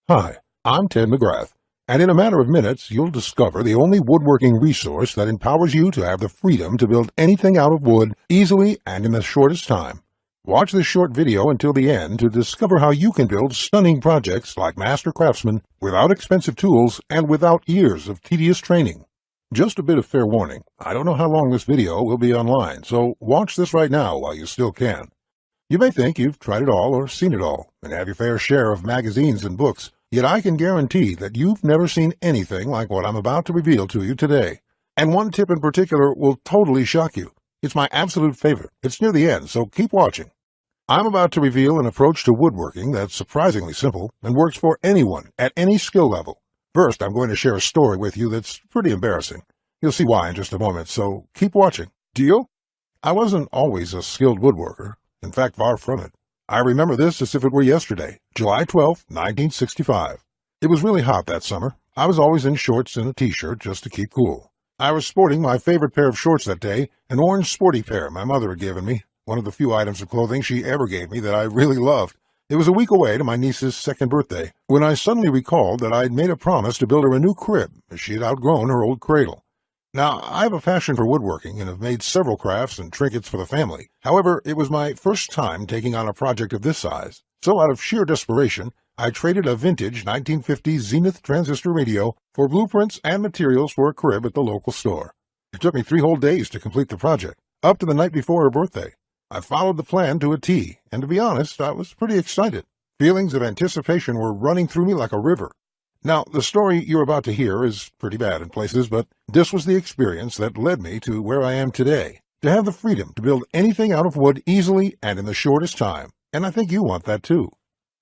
Hi, I'm Ted McGrath, and in a matter of minutes, you'll discover the only woodworking resource that empowers you to have the freedom to build anything out of wood easily and in the shortest time. Watch this short video until the end to discover how you can build stunning projects like master craftsmen without expensive tools and without years of tedious training. Just a bit of fair warning, I don't know how long this video will be online, so watch this right now while you still can. You may think you've tried it all or seen it all, and have your fair share of magazines and books, yet I can guarantee that you've never seen anything like what I'm about to reveal to you today. And one tip in particular will totally shock you. It's my absolute favorite. It's near the end, so keep watching. I'm about to reveal an approach to woodworking that's surprisingly simple and works for anyone at any skill level. First, I'm going to share a story with you that's pretty embarrassing. You'll see why in just a moment, so keep watching. Deal? I wasn't always a skilled woodworker. In fact, far from it. I remember this as if it were yesterday, July 12, 1965. It was really hot that summer. I was always in shorts and a t-shirt just to keep cool. I was sporting my favorite pair of shorts that day, an orange sporty pair my mother had given me, one of the few items of clothing she ever gave me that I really loved. It was a week away to my niece's second birthday, when I suddenly recalled that I'd made a promise to build her a new crib, as she had outgrown her old cradle. Now, I have a passion for woodworking and have made several crafts and trinkets for the family. However, it was my first time taking on a project of this size, so out of sheer desperation, I traded a vintage 1950 Zenith transistor radio for blueprints and materials for a crib at the local store. It took me 3 whole days to complete the project, up to the night before her birthday. I followed the plan to a T, and to be honest, I was pretty excited. Feelings of anticipation were running through me like a river. Now, the story you're about to hear is pretty bad in places, but this was the experience that led me to where I am today, to have the freedom to build anything out of wood easily and in the shortest time, and I think you want that too.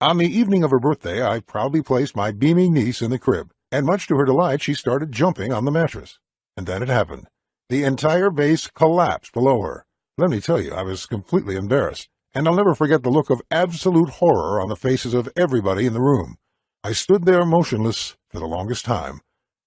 On the evening of her birthday, I proudly placed my beaming niece in the crib, and much to her delight, she started jumping on the mattress. And then it happened. The entire base collapsed below her. Let me tell you, I was completely embarrassed, and I'll never forget the look of absolute horror on the faces of everybody in the room. I stood there motionless for the longest time.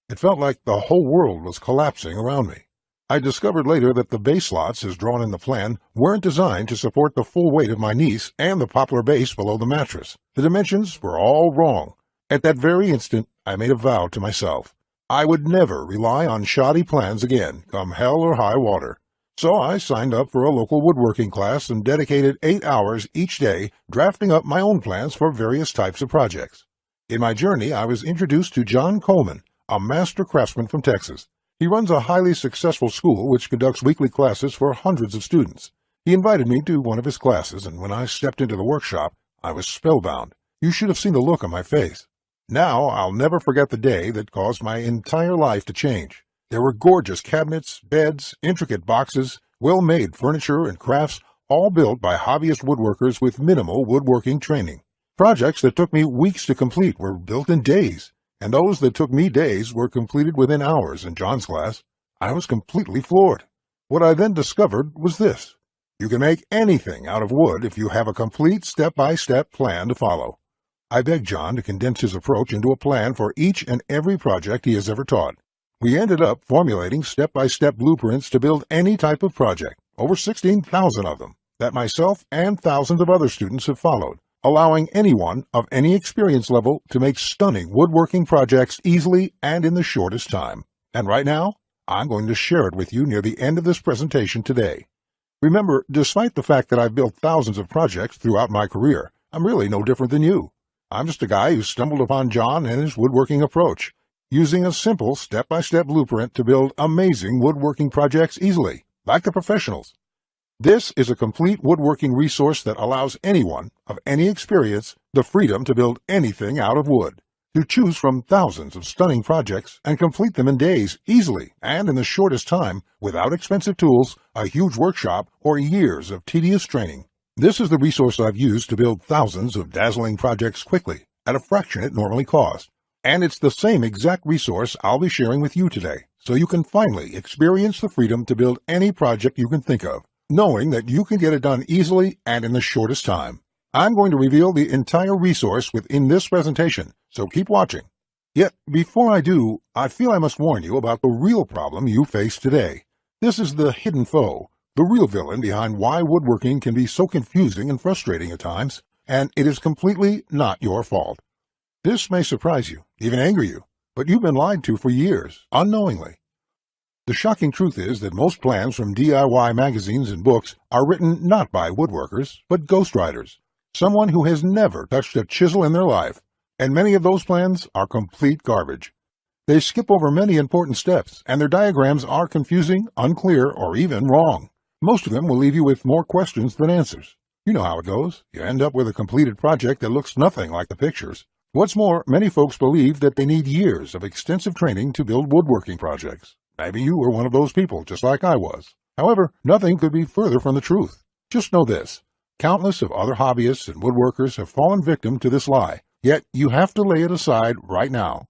It felt like the whole world was collapsing around me. I discovered later that the base slots, as drawn in the plan, weren't designed to support the full weight of my niece and the poplar base below the mattress. The dimensions were all wrong. At that very instant, I made a vow to myself. I would never rely on shoddy plans again, come hell or high water. So I signed up for a local woodworking class and dedicated 8 hours each day drafting up my own plans for various types of projects. In my journey, I was introduced to John Coleman, a master craftsman from Texas. He runs a highly successful school which conducts weekly classes for hundreds of students. He invited me to one of his classes, and when I stepped into the workshop, I was spellbound. You should have seen the look on my face. Now, I'll never forget the day that caused my entire life to change. There were gorgeous cabinets, beds, intricate boxes, well-made furniture and crafts, all built by hobbyist woodworkers with minimal woodworking training. Projects that took me weeks to complete were built in days, and those that took me days were completed within hours in John's class. I was completely floored. What I then discovered was this. You can make anything out of wood if you have a complete step-by-step plan to follow. I begged John to condense his approach into a plan for each and every project he has ever taught. We ended up formulating step-by-step blueprints to build any type of project, over 16,000 of them, that myself and thousands of other students have followed, allowing anyone of any experience level to make stunning woodworking projects easily and in the shortest time. And right now, I'm going to share it with you near the end of this presentation today. Remember, despite the fact that I've built thousands of projects throughout my career, I'm really no different than you. I'm just a guy who stumbled upon John and his woodworking approach, using a simple step-by-step blueprint to build amazing woodworking projects easily, like the professionals. This is a complete woodworking resource that allows anyone of any experience the freedom to build anything out of wood, to choose from thousands of stunning projects and complete them in days easily and in the shortest time without expensive tools, a huge workshop, or years of tedious training. This is the resource I've used to build thousands of dazzling projects quickly at a fraction it normally costs. And it's the same exact resource I'll be sharing with you today, so you can finally experience the freedom to build any project you can think of, knowing that you can get it done easily and in the shortest time. I'm going to reveal the entire resource within this presentation, so keep watching. Yet, before I do, I feel I must warn you about the real problem you face today. This is the hidden foe, the real villain behind why woodworking can be so confusing and frustrating at times, and it is completely not your fault. This may surprise you, even anger you, but you've been lied to for years, unknowingly. The shocking truth is that most plans from DIY magazines and books are written not by woodworkers, but ghostwriters, someone who has never touched a chisel in their life, and many of those plans are complete garbage. They skip over many important steps, and their diagrams are confusing, unclear, or even wrong. Most of them will leave you with more questions than answers. You know how it goes. You end up with a completed project that looks nothing like the pictures. What's more, many folks believe that they need years of extensive training to build woodworking projects. Maybe you were one of those people, just like I was. However, nothing could be further from the truth. Just know this. Countless of other hobbyists and woodworkers have fallen victim to this lie, yet you have to lay it aside right now.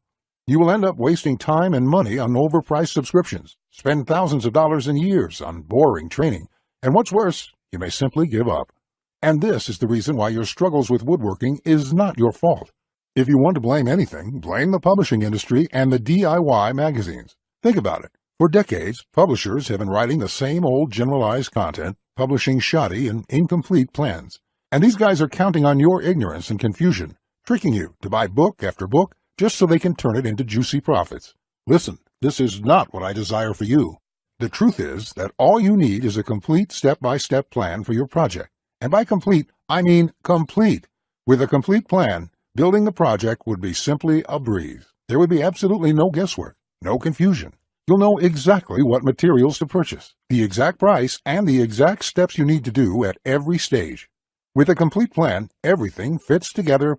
You will end up wasting time and money on overpriced subscriptions, spend thousands of dollars and years on boring training, and what's worse, you may simply give up. And this is the reason why your struggles with woodworking is not your fault. If you want to blame anything, blame the publishing industry and the DIY magazines. Think about it. For decades, publishers have been writing the same old generalized content, publishing shoddy and incomplete plans. And these guys are counting on your ignorance and confusion, tricking you to buy book after book just so they can turn it into juicy profits. Listen, this is not what I desire for you. The truth is that all you need is a complete step-by-step plan for your project. And by complete, I mean complete. With a complete plan, building the project would be simply a breeze. There would be absolutely no guesswork, no confusion. You'll know exactly what materials to purchase, the exact price, and the exact steps you need to do at every stage. With a complete plan, everything fits together